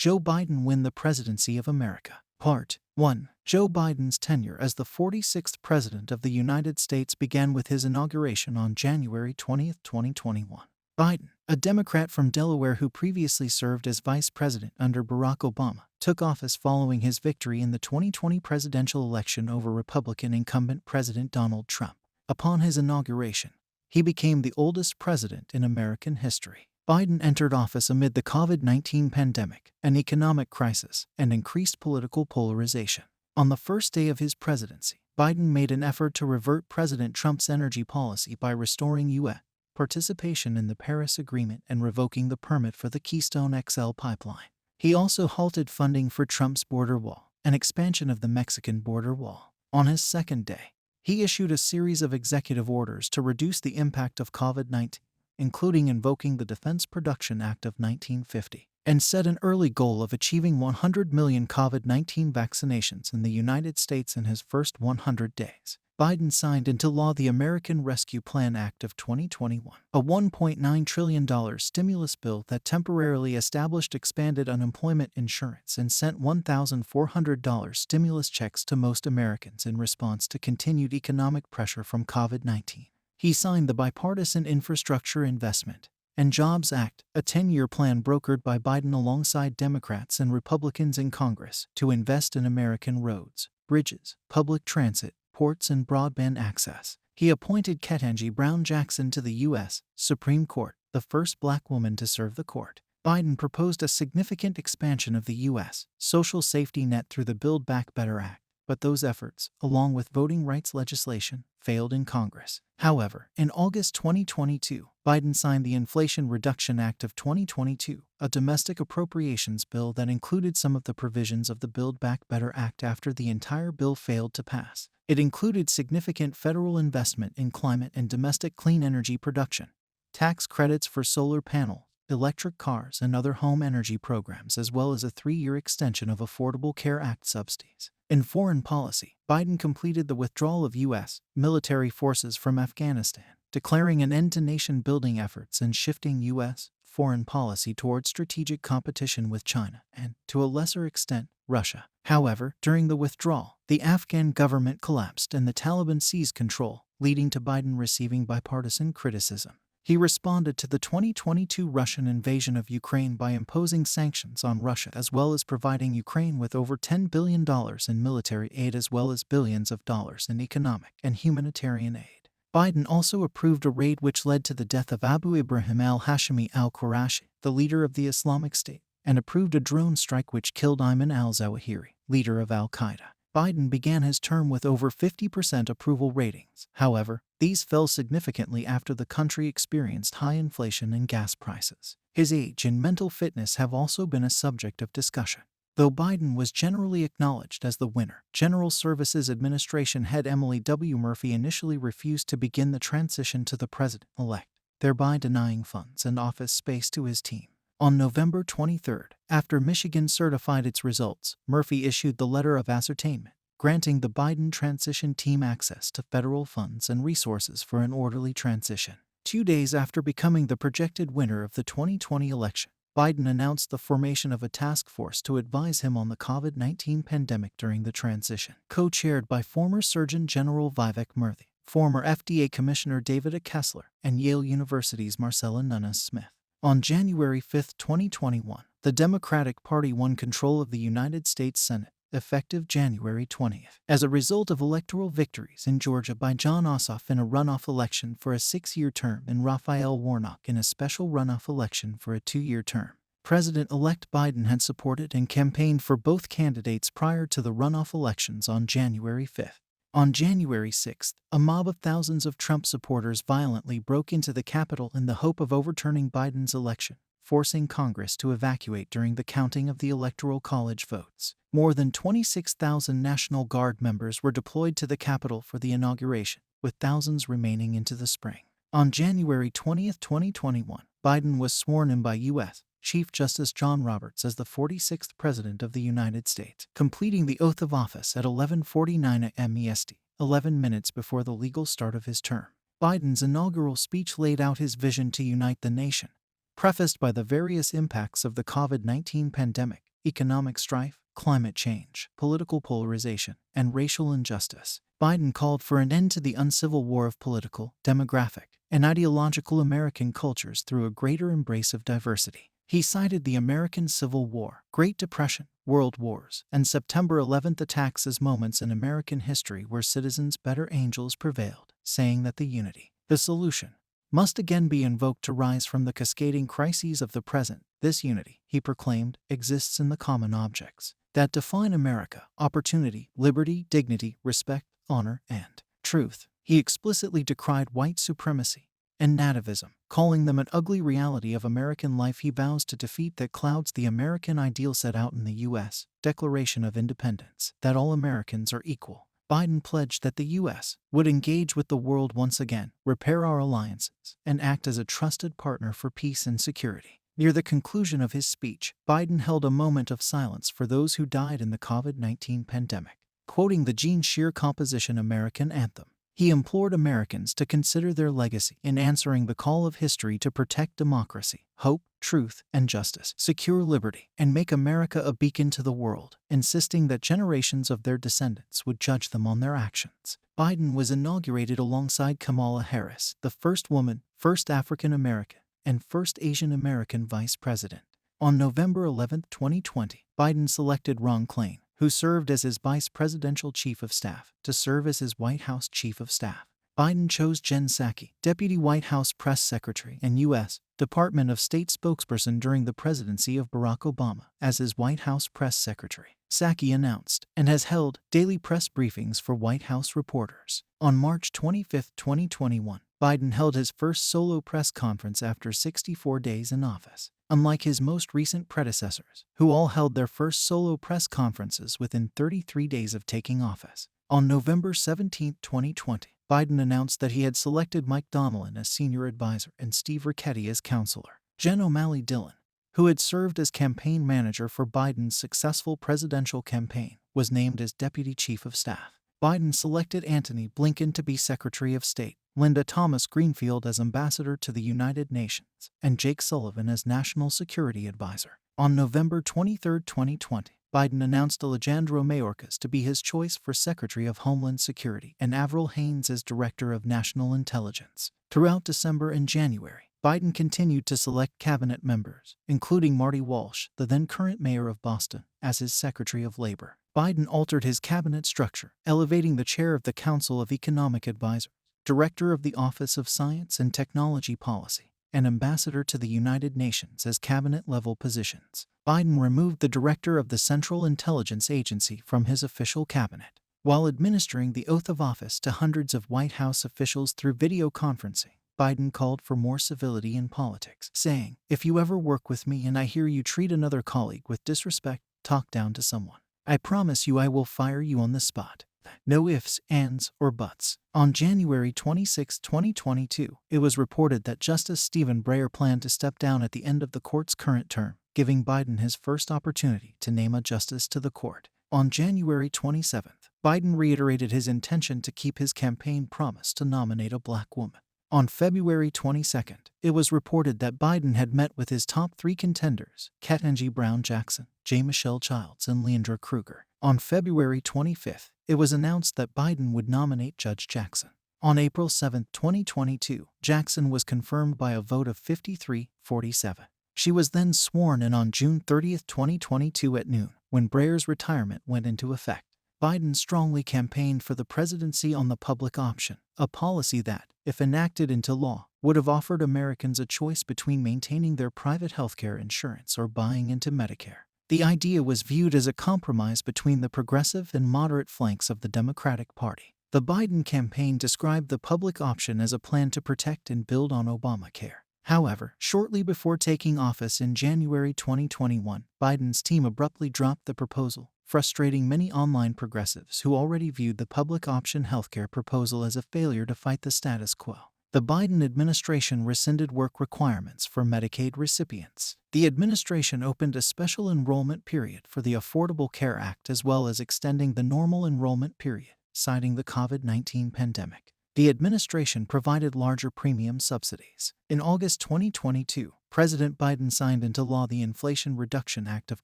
Joe Biden win the presidency of America. Part 1. Joe Biden's tenure as the 46th President of the United States began with his inauguration on January 20, 2021. Biden, a Democrat from Delaware who previously served as Vice President under Barack Obama, took office following his victory in the 2020 presidential election over Republican incumbent President Donald Trump. Upon his inauguration, he became the oldest president in American history. Biden entered office amid the COVID-19 pandemic, an economic crisis, and increased political polarization. On the first day of his presidency, Biden made an effort to revert President Trump's energy policy by restoring U.S. participation in the Paris Agreement and revoking the permit for the Keystone XL pipeline. He also halted funding for Trump's border wall, an expansion of the Mexican border wall. On his second day, he issued a series of executive orders to reduce the impact of COVID-19, including invoking the Defense Production Act of 1950, and set an early goal of achieving 100 million COVID-19 vaccinations in the United States in his first 100 days. Biden signed into law the American Rescue Plan Act of 2021, a $1.9 trillion stimulus bill that temporarily established expanded unemployment insurance and sent $1,400 stimulus checks to most Americans in response to continued economic pressure from COVID-19. He signed the Bipartisan Infrastructure Investment and Jobs Act, a 10-year plan brokered by Biden alongside Democrats and Republicans in Congress to invest in American roads, bridges, public transit, ports, and broadband access. He appointed Ketanji Brown Jackson to the U.S. Supreme Court, the first black woman to serve the court. Biden proposed a significant expansion of the U.S. social safety net through the Build Back Better Act, but those efforts, along with voting rights legislation, failed in Congress. However, in August 2022, Biden signed the Inflation Reduction Act of 2022, a domestic appropriations bill that included some of the provisions of the Build Back Better Act after the entire bill failed to pass. It included significant federal investment in climate and domestic clean energy production, tax credits for solar panel, electric cars, and other home energy programs, as well as a 3-year extension of Affordable Care Act subsidies. In foreign policy, Biden completed the withdrawal of U.S. military forces from Afghanistan, declaring an end to nation-building efforts and shifting U.S. foreign policy toward strategic competition with China and, to a lesser extent, Russia. However, during the withdrawal, the Afghan government collapsed and the Taliban seized control, leading to Biden receiving bipartisan criticism. He responded to the 2022 Russian invasion of Ukraine by imposing sanctions on Russia, as well as providing Ukraine with over $10 billion in military aid as well as billions of dollars in economic and humanitarian aid. Biden also approved a raid which led to the death of Abu Ibrahim al-Hashimi al-Qurashi, the leader of the Islamic State, and approved a drone strike which killed Ayman al-Zawahiri, leader of al-Qaeda. Biden began his term with over 50% approval ratings. However, these fell significantly after the country experienced high inflation and gas prices. His age and mental fitness have also been a subject of discussion. Though Biden was generally acknowledged as the winner, General Services Administration head Emily W. Murphy initially refused to begin the transition to the president-elect, thereby denying funds and office space to his team. On November 23, after Michigan certified its results, Murphy issued the letter of ascertainment, granting the Biden transition team access to federal funds and resources for an orderly transition. 2 days after becoming the projected winner of the 2020 election, Biden announced the formation of a task force to advise him on the COVID-19 pandemic during the transition. Co-chaired by former Surgeon General Vivek Murthy, former FDA Commissioner David Kessler, and Yale University's Marcella Nunez-Smith. On January 5, 2021, the Democratic Party won control of the United States Senate, effective January 20th. As a result of electoral victories in Georgia by Jon Ossoff in a runoff election for a 6-year term and Raphael Warnock in a special runoff election for a 2-year term, President-elect Biden had supported and campaigned for both candidates prior to the runoff elections on January 5th. On January 6th, a mob of thousands of Trump supporters violently broke into the Capitol in the hope of overturning Biden's election, forcing Congress to evacuate during the counting of the Electoral College votes. More than 26,000 National Guard members were deployed to the Capitol for the inauguration, with thousands remaining into the spring. On January 20, 2021, Biden was sworn in by U.S. Chief Justice John Roberts as the 46th President of the United States, completing the oath of office at 11:49 a.m. EST, 11 minutes before the legal start of his term. Biden's inaugural speech laid out his vision to unite the nation, prefaced by the various impacts of the COVID-19 pandemic, economic strife, climate change, political polarization, and racial injustice. Biden called for an end to the uncivil war of political, demographic, and ideological American cultures through a greater embrace of diversity. He cited the American Civil War, Great Depression, World Wars, and September 11th attacks as moments in American history where citizens' better angels prevailed, saying that the solution, must again be invoked to rise from the cascading crises of the present. This unity, he proclaimed, exists in the common objects that define America: opportunity, liberty, dignity, respect, honor, and truth. He explicitly decried white supremacy and nativism, calling them an ugly reality of American life. He vows to defeat that clouds the American ideal set out in the U.S. Declaration of Independence, that all Americans are equal. Biden pledged that the U.S. would engage with the world once again, repair our alliances, and act as a trusted partner for peace and security. Near the conclusion of his speech, Biden held a moment of silence for those who died in the COVID-19 pandemic. Quoting the Gene Shear composition American Anthem, he implored Americans to consider their legacy in answering the call of history to protect democracy, hope, truth, and justice, secure liberty, and make America a beacon to the world, insisting that generations of their descendants would judge them on their actions. Biden was inaugurated alongside Kamala Harris, the first woman, first African American, and first Asian American vice president. On November 11, 2020, Biden selected Ron Klain, who served as his vice presidential chief of staff, to serve as his White House chief of staff. Biden chose Jen Psaki, deputy White House press secretary and U.S. Department of State spokesperson during the presidency of Barack Obama, as his White House press secretary. Psaki announced and has held daily press briefings for White House reporters. On March 25, 2021, Biden held his first solo press conference after 64 days in office. Unlike his most recent predecessors, who all held their first solo press conferences within 33 days of taking office. On November 17, 2020, Biden announced that he had selected Mike Donilon as senior advisor and Steve Ricchetti as counselor. Jen O'Malley Dillon, who had served as campaign manager for Biden's successful presidential campaign, was named as deputy chief of staff. Biden selected Antony Blinken to be Secretary of State, Linda Thomas Greenfield as ambassador to the United Nations, and Jake Sullivan as National Security Advisor. On November 23, 2020, Biden announced Alejandro Mayorkas to be his choice for Secretary of Homeland Security and Avril Haines as Director of National Intelligence. Throughout December and January, Biden continued to select cabinet members, including Marty Walsh, the then-current mayor of Boston, as his Secretary of Labor. Biden altered his cabinet structure, elevating the chair of the Council of Economic Advisors, Director of the Office of Science and Technology Policy, and Ambassador to the United Nations as cabinet-level positions. Biden removed the Director of the Central Intelligence Agency from his official cabinet, while administering the oath of office to hundreds of White House officials through video conferencing. Biden called for more civility in politics, saying, "If you ever work with me and I hear you treat another colleague with disrespect, talk down to someone, I promise you I will fire you on the spot. No ifs, ands, or buts." On January 26, 2022, it was reported that Justice Stephen Breyer planned to step down at the end of the court's current term, giving Biden his first opportunity to name a justice to the court. On January 27th, Biden reiterated his intention to keep his campaign promise to nominate a black woman. On February 22nd, it was reported that Biden had met with his top three contenders, Ketanji Brown Jackson, J. Michelle Childs, and Leandra Kruger. On February 25th, it was announced that Biden would nominate Judge Jackson. On April 7, 2022, Jackson was confirmed by a vote of 53-47. She was then sworn in on June 30, 2022 at noon, when Breyer's retirement went into effect. Biden strongly campaigned for the presidency on the public option, a policy that, if enacted into law, would have offered Americans a choice between maintaining their private healthcare insurance or buying into Medicare. The idea was viewed as a compromise between the progressive and moderate flanks of the Democratic Party. The Biden campaign described the public option as a plan to protect and build on Obamacare. However, shortly before taking office in January 2021, Biden's team abruptly dropped the proposal, frustrating many online progressives who already viewed the public option healthcare proposal as a failure to fight the status quo. The Biden administration rescinded work requirements for Medicaid recipients. The administration opened a special enrollment period for the Affordable Care Act as well as extending the normal enrollment period, citing the COVID-19 pandemic. The administration provided larger premium subsidies. In August 2022, President Biden signed into law the Inflation Reduction Act of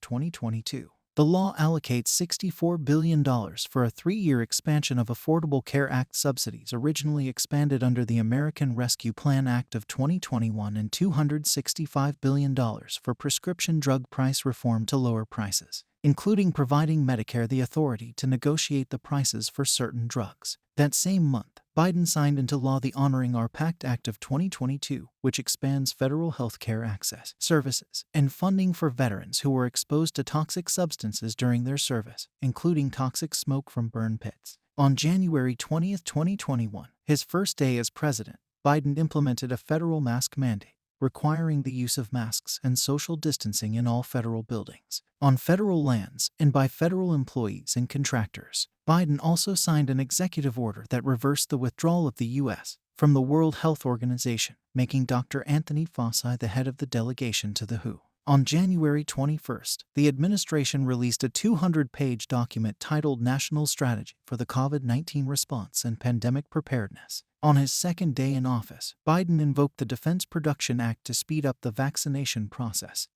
2022. The law allocates $64 billion for a 3-year expansion of Affordable Care Act subsidies originally expanded under the American Rescue Plan Act of 2021 and $265 billion for prescription drug price reform to lower prices, including providing Medicare the authority to negotiate the prices for certain drugs. That same month, Biden signed into law the Honoring Our Pact Act of 2022, which expands federal health care access, services, and funding for veterans who were exposed to toxic substances during their service, including toxic smoke from burn pits. On January 20, 2021, his first day as president, Biden implemented a federal mask mandate, requiring the use of masks and social distancing in all federal buildings, on federal lands, and by federal employees and contractors. Biden also signed an executive order that reversed the withdrawal of the U.S. from the World Health Organization, making Dr. Anthony Fauci the head of the delegation to the WHO. On January 21st, the administration released a 200-page document titled National Strategy for the COVID-19 Response and Pandemic Preparedness. On his second day in office, Biden invoked the Defense Production Act to speed up the vaccination process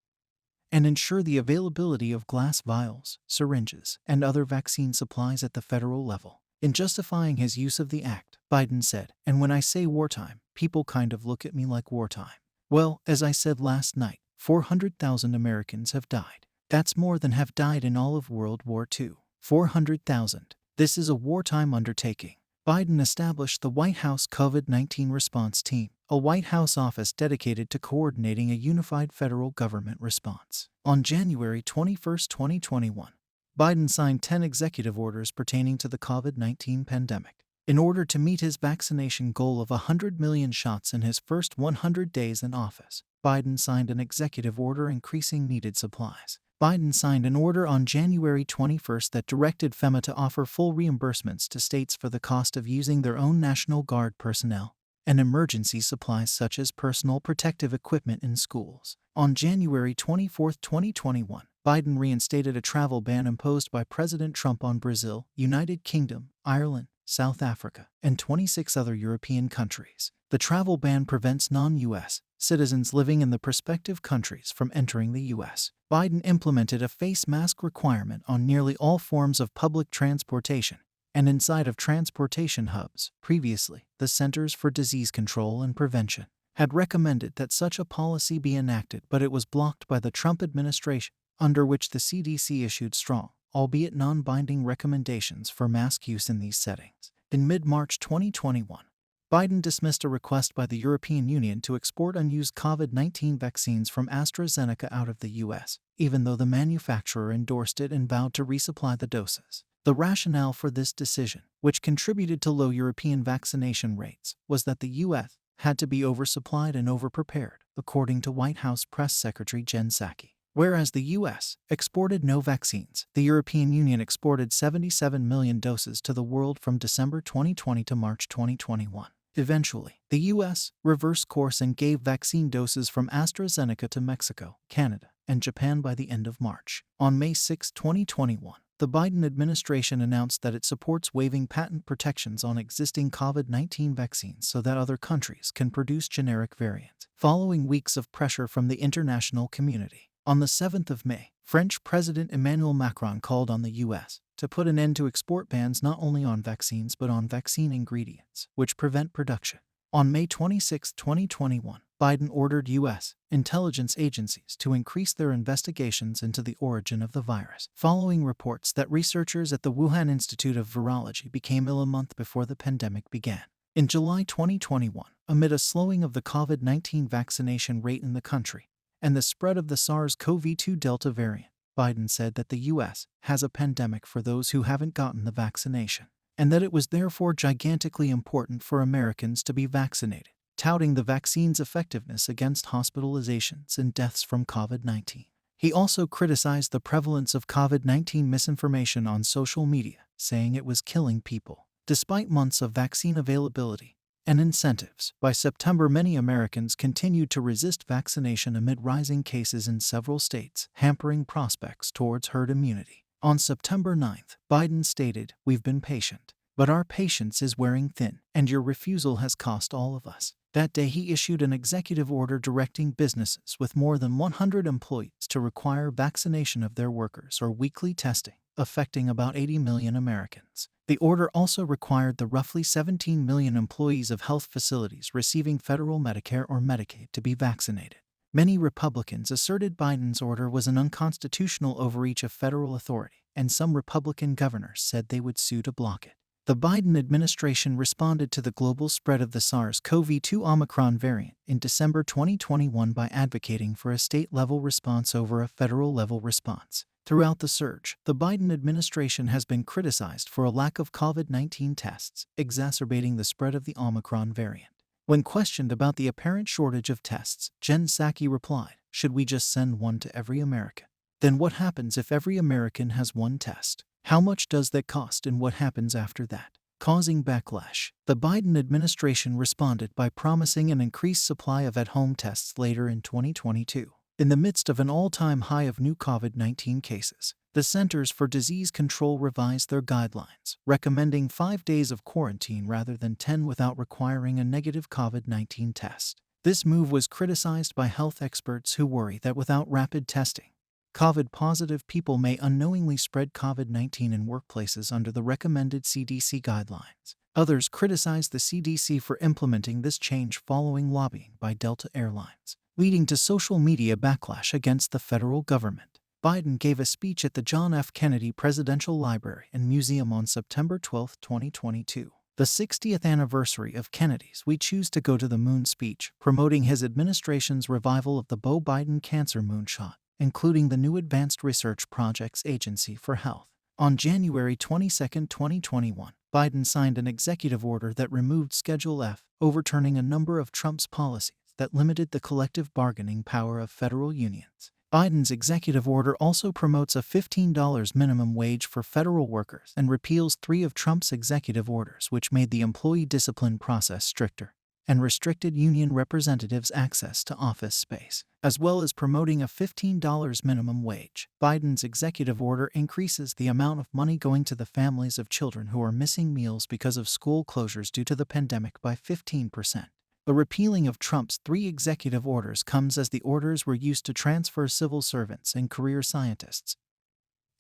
and ensure the availability of glass vials, syringes, and other vaccine supplies at the federal level. In justifying his use of the act, Biden said, "And when I say wartime, people kind of look at me like wartime. Well, as I said last night, 400,000 Americans have died. That's more than have died in all of World War II. 400,000. This is a wartime undertaking." Biden established the White House COVID-19 Response Team, a White House office dedicated to coordinating a unified federal government response. On January 21, 2021, Biden signed 10 executive orders pertaining to the COVID-19 pandemic. In order to meet his vaccination goal of 100 million shots in his first 100 days in office, Biden signed an executive order increasing needed supplies. Biden signed an order on January 21 that directed FEMA to offer full reimbursements to states for the cost of using their own National Guard personnel and emergency supplies such as personal protective equipment in schools. On January 24, 2021, Biden reinstated a travel ban imposed by President Trump on Brazil, United Kingdom, Ireland, South Africa, and 26 other European countries. The travel ban prevents non-U.S. citizens living in the respective countries from entering the U.S. Biden implemented a face mask requirement on nearly all forms of public transportation and inside of transportation hubs. Previously, the Centers for Disease Control and Prevention had recommended that such a policy be enacted, but it was blocked by the Trump administration, under which the CDC issued strong, albeit non-binding recommendations for mask use in these settings. In mid-March 2021, Biden dismissed a request by the European Union to export unused COVID-19 vaccines from AstraZeneca out of the U.S., even though the manufacturer endorsed it and vowed to resupply the doses. The rationale for this decision, which contributed to low European vaccination rates, was that the U.S. had to be oversupplied and overprepared, according to White House Press Secretary Jen Psaki. Whereas the U.S. exported no vaccines, the European Union exported 77 million doses to the world from December 2020 to March 2021. Eventually, the U.S. reversed course and gave vaccine doses from AstraZeneca to Mexico, Canada, and Japan by the end of March. On May 6, 2021, the Biden administration announced that it supports waiving patent protections on existing COVID-19 vaccines so that other countries can produce generic variants, following weeks of pressure from the international community. On the 7th of May, French President Emmanuel Macron called on the U.S. to put an end to export bans not only on vaccines but on vaccine ingredients, which prevent production. On May 26, 2021, Biden ordered U.S. intelligence agencies to increase their investigations into the origin of the virus, following reports that researchers at the Wuhan Institute of Virology became ill a month before the pandemic began. In July 2021, amid a slowing of the COVID-19 vaccination rate in the country and the spread of the SARS-CoV-2 Delta variant, Biden said that the U.S. has a pandemic for those who haven't gotten the vaccination, and that it was therefore gigantically important for Americans to be vaccinated, touting the vaccine's effectiveness against hospitalizations and deaths from COVID-19. He also criticized the prevalence of COVID-19 misinformation on social media, saying it was killing people. Despite months of vaccine availability and incentives, by September many Americans continued to resist vaccination amid rising cases in several states, hampering prospects towards herd immunity. On September 9th, Biden stated, "We've been patient. But our patience is wearing thin, and your refusal has cost all of us. That day he issued an executive order directing businesses with more than 100 employees to require vaccination of their workers or weekly testing, affecting about 80 million Americans. The order also required the roughly 17 million employees of health facilities receiving federal Medicare or Medicaid to be vaccinated. Many Republicans asserted Biden's order was an unconstitutional overreach of federal authority, and some Republican governors said they would sue to block it. The Biden administration responded to the global spread of the SARS-CoV-2 Omicron variant in December 2021 by advocating for a state-level response over a federal-level response. Throughout the surge, the Biden administration has been criticized for a lack of COVID-19 tests, exacerbating the spread of the Omicron variant. When questioned about the apparent shortage of tests, Jen Psaki replied, "Should we just send one to every American? Then what happens if every American has one test? How much does that cost and what happens after that?" Causing backlash, the Biden administration responded by promising an increased supply of at-home tests later in 2022. In the midst of an all-time high of new COVID-19 cases, the Centers for Disease Control revised their guidelines, recommending 5 days of quarantine rather than 10 without requiring a negative COVID-19 test. This move was criticized by health experts who worry that without rapid testing, COVID-positive people may unknowingly spread COVID-19 in workplaces under the recommended CDC guidelines. Others criticize the CDC for implementing this change following lobbying by Delta Airlines, leading to social media backlash against the federal government. Biden gave a speech at the John F. Kennedy Presidential Library and Museum on September 12, 2022. The 60th anniversary of Kennedy's We Choose to Go to the Moon speech, promoting his administration's revival of the Joe Biden cancer moonshot, including the new Advanced Research Projects Agency for Health. On January 22, 2021, Biden signed an executive order that removed Schedule F, overturning a number of Trump's policies that limited the collective bargaining power of federal unions. Biden's executive order also promotes a $15 minimum wage for federal workers and repeals 3 of Trump's executive orders which made the employee discipline process stricter and restricted union representatives' access to office space, as well as promoting a $15 minimum wage. Biden's executive order increases the amount of money going to the families of children who are missing meals because of school closures due to the pandemic by 15%. The repealing of Trump's 3 executive orders comes as the orders were used to transfer civil servants and career scientists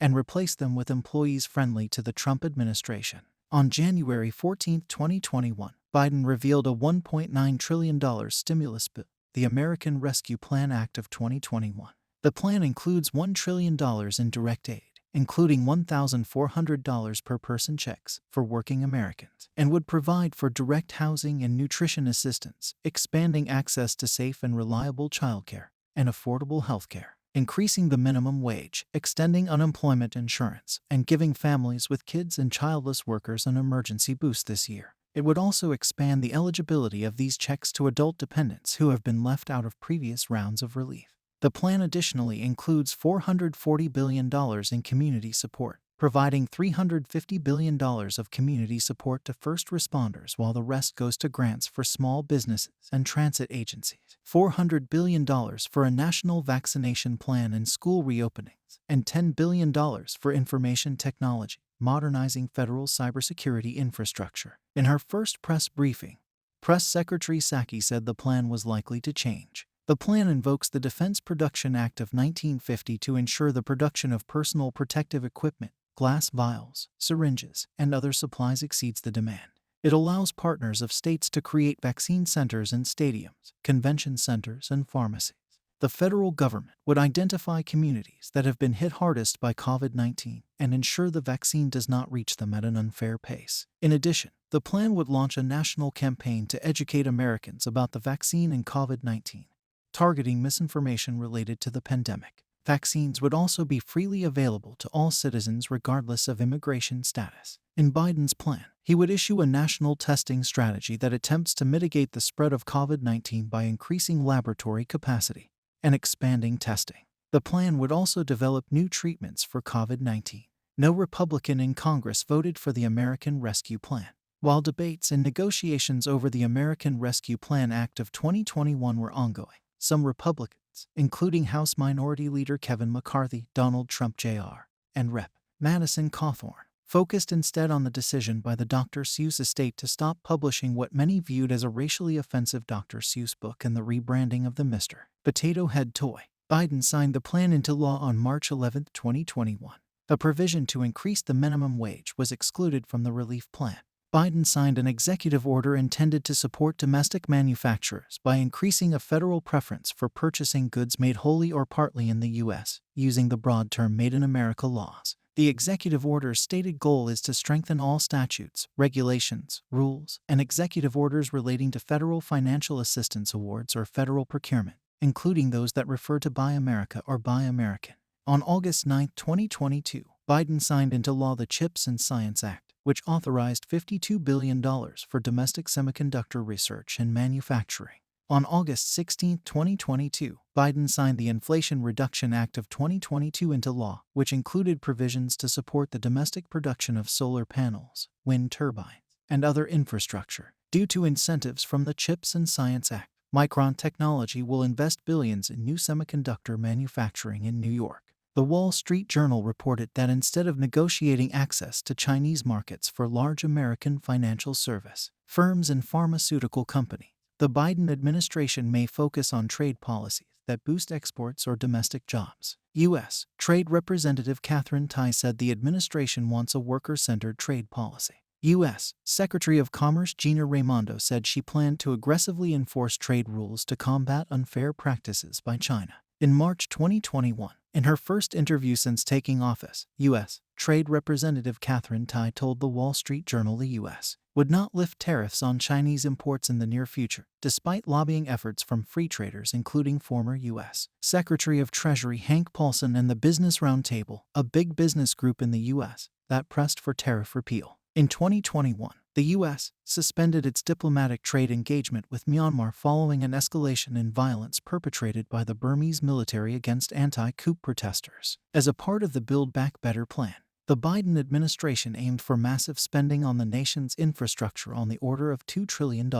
and replace them with employees friendly to the Trump administration. On January 14, 2021, Biden revealed a $1.9 trillion stimulus bill, the American Rescue Plan Act of 2021. The plan includes $1 trillion in direct aid, including $1,400 per person checks for working Americans, and would provide for direct housing and nutrition assistance, expanding access to safe and reliable childcare and affordable healthcare, increasing the minimum wage, extending unemployment insurance, and giving families with kids and childless workers an emergency boost this year. It would also expand the eligibility of these checks to adult dependents who have been left out of previous rounds of relief. The plan additionally includes $440 billion in community support, providing $350 billion of community support to first responders while the rest goes to grants for small businesses and transit agencies, $400 billion for a national vaccination plan and school reopenings, and $10 billion for information technology, modernizing federal cybersecurity infrastructure. In her first press briefing, Press Secretary Psaki said the plan was likely to change. The plan invokes the Defense Production Act of 1950 to ensure the production of personal protective equipment, glass vials, syringes, and other supplies exceeds the demand. It allows partners of states to create vaccine centers in stadiums, convention centers, and pharmacies. The federal government would identify communities that have been hit hardest by COVID-19 and ensure the vaccine does not reach them at an unfair pace. In addition, the plan would launch a national campaign to educate Americans about the vaccine and COVID-19, targeting misinformation related to the pandemic. Vaccines would also be freely available to all citizens regardless of immigration status. In Biden's plan, he would issue a national testing strategy that attempts to mitigate the spread of COVID-19 by increasing laboratory capacity and expanding testing. The plan would also develop new treatments for COVID-19. No Republican in Congress voted for the American Rescue Plan. While debates and negotiations over the American Rescue Plan Act of 2021 were ongoing, some Republicans, including House Minority Leader Kevin McCarthy, Donald Trump Jr., and Rep. Madison Cawthorn, focused instead on the decision by the Dr. Seuss estate to stop publishing what many viewed as a racially offensive Dr. Seuss book and the rebranding of the Mr. Potato Head toy. Biden signed the plan into law on March 11, 2021. A provision to increase the minimum wage was excluded from the relief plan. Biden signed an executive order intended to support domestic manufacturers by increasing a federal preference for purchasing goods made wholly or partly in the U.S., using the broad term Made in America laws. The executive order's stated goal is to strengthen all statutes, regulations, rules, and executive orders relating to federal financial assistance awards or federal procurement, including those that refer to Buy America or Buy American. On August 9, 2022, Biden signed into law the CHIPS and Science Act, which authorized $52 billion for domestic semiconductor research and manufacturing. On August 16, 2022, Biden signed the Inflation Reduction Act of 2022 into law, which included provisions to support the domestic production of solar panels, wind turbines, and other infrastructure. Due to incentives from the CHIPS and Science Act, Micron Technology will invest billions in new semiconductor manufacturing in New York. The Wall Street Journal reported that instead of negotiating access to Chinese markets for large American financial service firms and pharmaceutical companies, the Biden administration may focus on trade policies that boost exports or domestic jobs. U.S. Trade Representative Katherine Tai said the administration wants a worker-centered trade policy. U.S. Secretary of Commerce Gina Raimondo said she planned to aggressively enforce trade rules to combat unfair practices by China. In March 2021, in her first interview since taking office, U.S. Trade Representative Katherine Tai told the Wall Street Journal the U.S. would not lift tariffs on Chinese imports in the near future, despite lobbying efforts from free traders including former U.S. Secretary of Treasury Hank Paulson and the Business Roundtable, a big business group in the U.S. that pressed for tariff repeal. In 2021, the U.S. suspended its diplomatic trade engagement with Myanmar following an escalation in violence perpetrated by the Burmese military against anti-coup protesters. As a part of the Build Back Better plan, the Biden administration aimed for massive spending on the nation's infrastructure on the order of $2 trillion.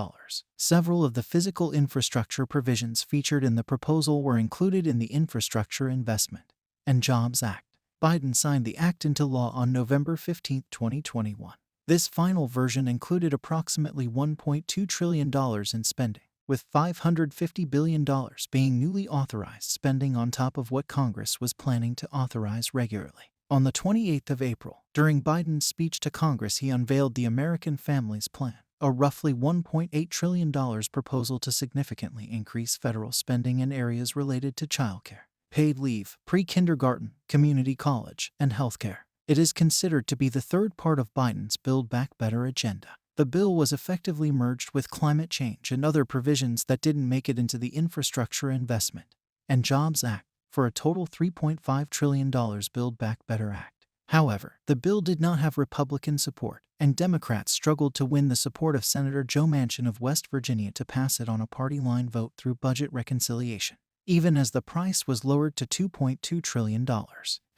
Several of the physical infrastructure provisions featured in the proposal were included in the Infrastructure Investment and Jobs Act. Biden signed the act into law on November 15, 2021. This final version included approximately $1.2 trillion in spending, with $550 billion being newly authorized spending on top of what Congress was planning to authorize regularly. On the 28th of April, during Biden's speech to Congress, he unveiled the American Families Plan, a roughly $1.8 trillion proposal to significantly increase federal spending in areas related to childcare, paid leave, pre-kindergarten, community college, and healthcare. It is considered to be the third part of Biden's Build Back Better agenda. The bill was effectively merged with climate change and other provisions that didn't make it into the Infrastructure Investment and Jobs Act for a total $3.5 trillion Build Back Better Act. However, the bill did not have Republican support, and Democrats struggled to win the support of Senator Joe Manchin of West Virginia to pass it on a party-line vote through budget reconciliation, even as the price was lowered to $2.2 trillion.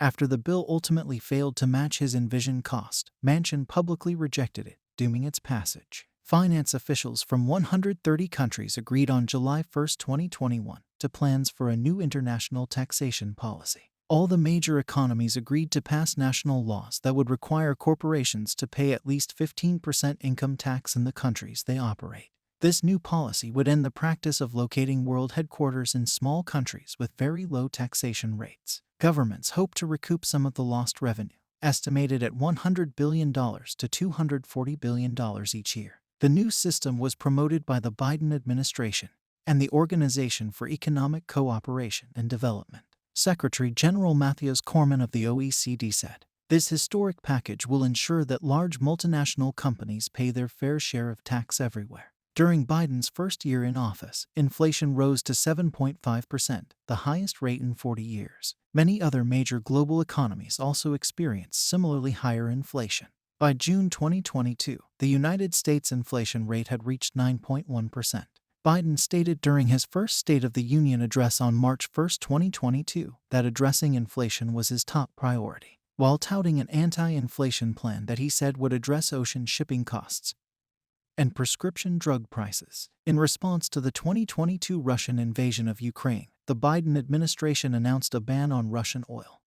After the bill ultimately failed to match his envisioned cost, Manchin publicly rejected it, dooming its passage. Finance officials from 130 countries agreed on July 1, 2021, to plans for a new international taxation policy. All the major economies agreed to pass national laws that would require corporations to pay at least 15% income tax in the countries they operate. This new policy would end the practice of locating world headquarters in small countries with very low taxation rates. Governments hope to recoup some of the lost revenue, estimated at $100 billion to $240 billion each year. The new system was promoted by the Biden administration and the Organization for Economic Cooperation and Development. Secretary General Matthias Cormann of the OECD said, "This historic package will ensure that large multinational companies pay their fair share of tax everywhere." During Biden's first year in office, inflation rose to 7.5%, the highest rate in 40 years. Many other major global economies also experienced similarly higher inflation. By June 2022, the United States inflation rate had reached 9.1%. Biden stated during his first State of the Union address on March 1, 2022, that addressing inflation was his top priority, while touting an anti-inflation plan that he said would address ocean shipping costs and prescription drug prices. In response to the 2022 Russian invasion of Ukraine, the Biden administration announced a ban on Russian oil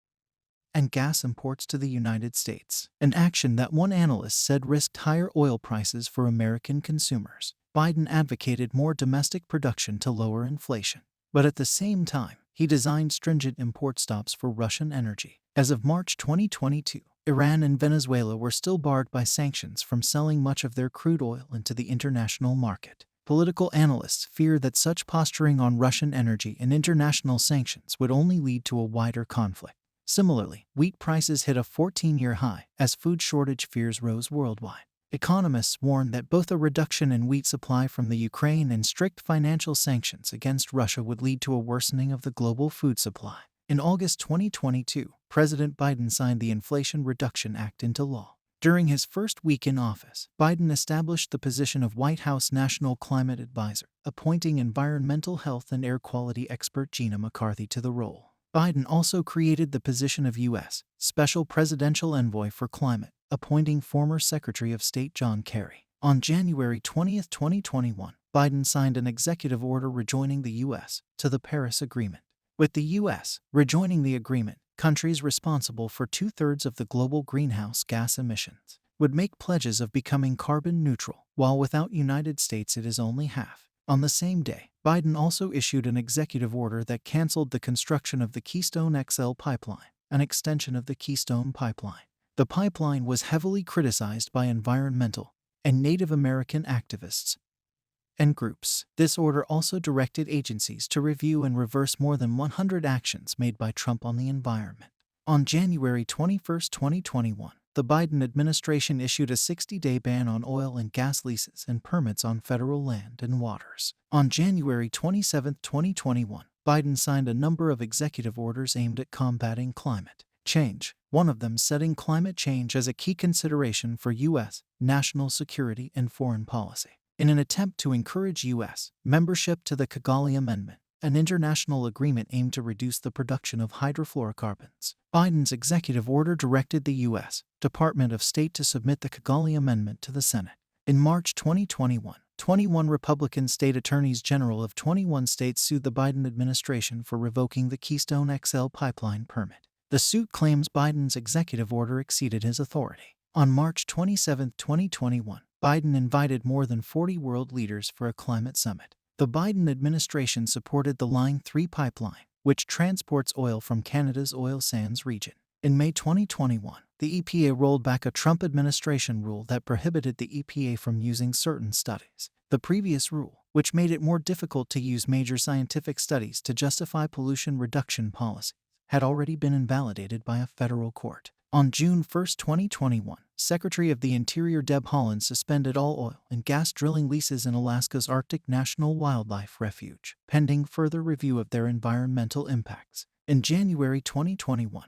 and gas imports to the United States, an action that one analyst said risked higher oil prices for American consumers. Biden advocated more domestic production to lower inflation. But at the same time, he designed stringent import stops for Russian energy. As of March 2022, Iran and Venezuela were still barred by sanctions from selling much of their crude oil into the international market. Political analysts fear that such posturing on Russian energy and international sanctions would only lead to a wider conflict. Similarly, wheat prices hit a 14-year high as food shortage fears rose worldwide. Economists warn that both a reduction in wheat supply from the Ukraine and strict financial sanctions against Russia would lead to a worsening of the global food supply. In August 2022, President Biden signed the Inflation Reduction Act into law. During his first week in office, Biden established the position of White House National Climate Advisor, appointing environmental health and air quality expert Gina McCarthy to the role. Biden also created the position of U.S. Special Presidential Envoy for Climate, appointing former Secretary of State John Kerry. On January 20, 2021, Biden signed an executive order rejoining the U.S. to the Paris Agreement. With the U.S. rejoining the agreement, countries responsible for 2/3 of the global greenhouse gas emissions would make pledges of becoming carbon neutral, while without United States it is only half. On the same day, Biden also issued an executive order that canceled the construction of the Keystone XL pipeline, an extension of the Keystone Pipeline. The pipeline was heavily criticized by environmental and Native American activists and groups. This order also directed agencies to review and reverse more than 100 actions made by Trump on the environment. On January 21, 2021, the Biden administration issued a 60-day ban on oil and gas leases and permits on federal land and waters. On January 27, 2021, Biden signed a number of executive orders aimed at combating climate change, one of them setting climate change as a key consideration for U.S. national security and foreign policy. In an attempt to encourage U.S. membership to the Kigali Amendment, an international agreement aimed to reduce the production of hydrofluorocarbons, Biden's executive order directed the U.S. Department of State to submit the Kigali Amendment to the Senate. In March 2021, 21 Republican state attorneys general of 21 states sued the Biden administration for revoking the Keystone XL pipeline permit. The suit claims Biden's executive order exceeded his authority. On March 27, 2021, Biden invited more than 40 world leaders for a climate summit. The Biden administration supported the Line 3 pipeline, which transports oil from Canada's oil sands region. In May 2021, the EPA rolled back a Trump administration rule that prohibited the EPA from using certain studies. The previous rule, which made it more difficult to use major scientific studies to justify pollution reduction policies, had already been invalidated by a federal court. On June 1, 2021, Secretary of the Interior Deb Haaland suspended all oil and gas drilling leases in Alaska's Arctic National Wildlife Refuge, pending further review of their environmental impacts. In January 2021,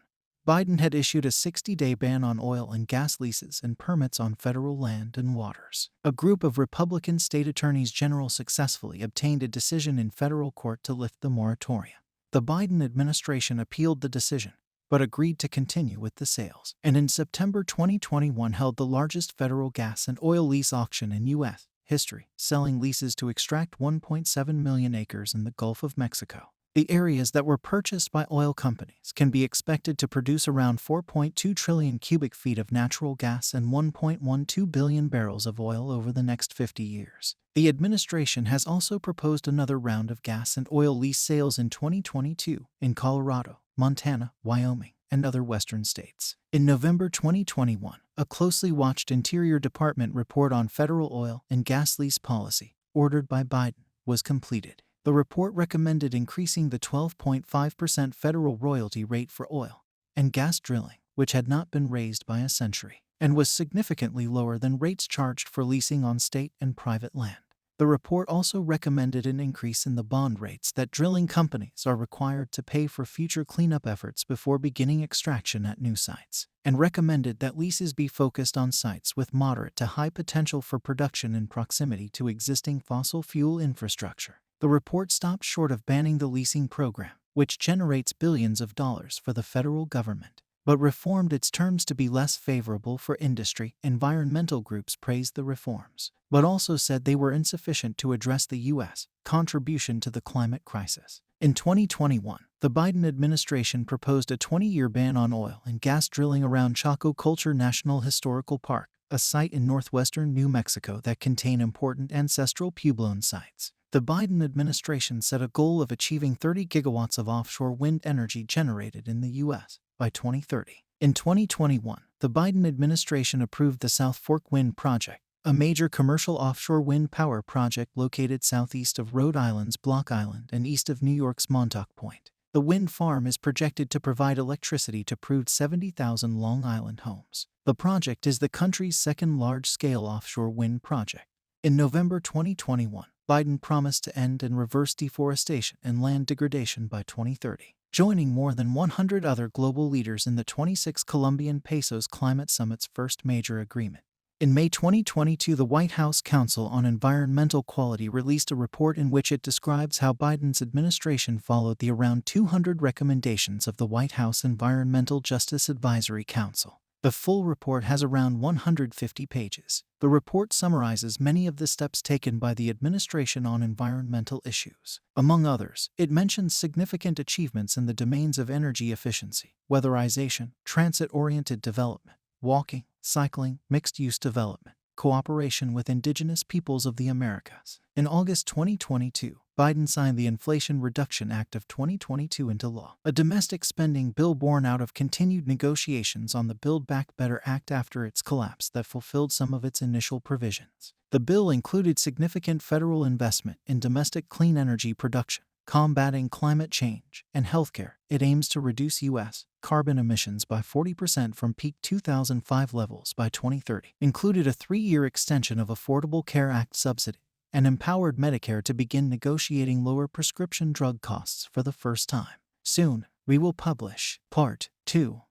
Biden had issued a 60-day ban on oil and gas leases and permits on federal land and waters. A group of Republican state attorneys general successfully obtained a decision in federal court to lift the moratorium. The Biden administration appealed the decision, but agreed to continue with the sales, and in September 2021 held the largest federal gas and oil lease auction in U.S. history, selling leases to extract 1.7 million acres in the Gulf of Mexico. The areas that were purchased by oil companies can be expected to produce around 4.2 trillion cubic feet of natural gas and 1.12 billion barrels of oil over the next 50 years. The administration has also proposed another round of gas and oil lease sales in 2022 in Colorado, Montana, Wyoming, and other western states. In November 2021, a closely watched Interior Department report on federal oil and gas lease policy, ordered by Biden, was completed. The report recommended increasing the 12.5% federal royalty rate for oil and gas drilling, which had not been raised by a century, and was significantly lower than rates charged for leasing on state and private land. The report also recommended an increase in the bond rates that drilling companies are required to pay for future cleanup efforts before beginning extraction at new sites, and recommended that leases be focused on sites with moderate to high potential for production in proximity to existing fossil fuel infrastructure. The report stopped short of banning the leasing program, which generates billions of dollars for the federal government, but reformed its terms to be less favorable for industry. Environmental groups praised the reforms, but also said they were insufficient to address the U.S. contribution to the climate crisis. In 2021, the Biden administration proposed a 20-year ban on oil and gas drilling around Chaco Culture National Historical Park, a site in northwestern New Mexico that contain important ancestral Puebloan sites. The Biden administration set a goal of achieving 30 gigawatts of offshore wind energy generated in the U.S. by 2030. In 2021, the Biden administration approved the South Fork Wind Project, a major commercial offshore wind power project located southeast of Rhode Island's Block Island and east of New York's Montauk Point. The wind farm is projected to provide electricity to 70,000 Long Island homes. The project is the country's second large-scale offshore wind project. In November 2021, Biden promised to end and reverse deforestation and land degradation by 2030, joining more than 100 other global leaders in the 26 Colombian pesos climate summit's first major agreement. In May 2022, the White House Council on Environmental Quality released a report in which it describes how Biden's administration followed the around 200 recommendations of the White House Environmental Justice Advisory Council. The full report has around 150 pages. The report summarizes many of the steps taken by the administration on environmental issues. Among others, it mentions significant achievements in the domains of energy efficiency, weatherization, transit-oriented development, walking, cycling, mixed-use development, cooperation with indigenous peoples of the Americas. In August 2022, Biden signed the Inflation Reduction Act of 2022 into law, a domestic spending bill born out of continued negotiations on the Build Back Better Act after its collapse that fulfilled some of its initial provisions. The bill included significant federal investment in domestic clean energy production, combating climate change, and healthcare. It aims to reduce U.S. carbon emissions by 40% from peak 2005 levels by 2030, included a 3-year extension of Affordable Care Act subsidy, and empowered Medicare to begin negotiating lower prescription drug costs for the first time. Soon, we will publish Part 2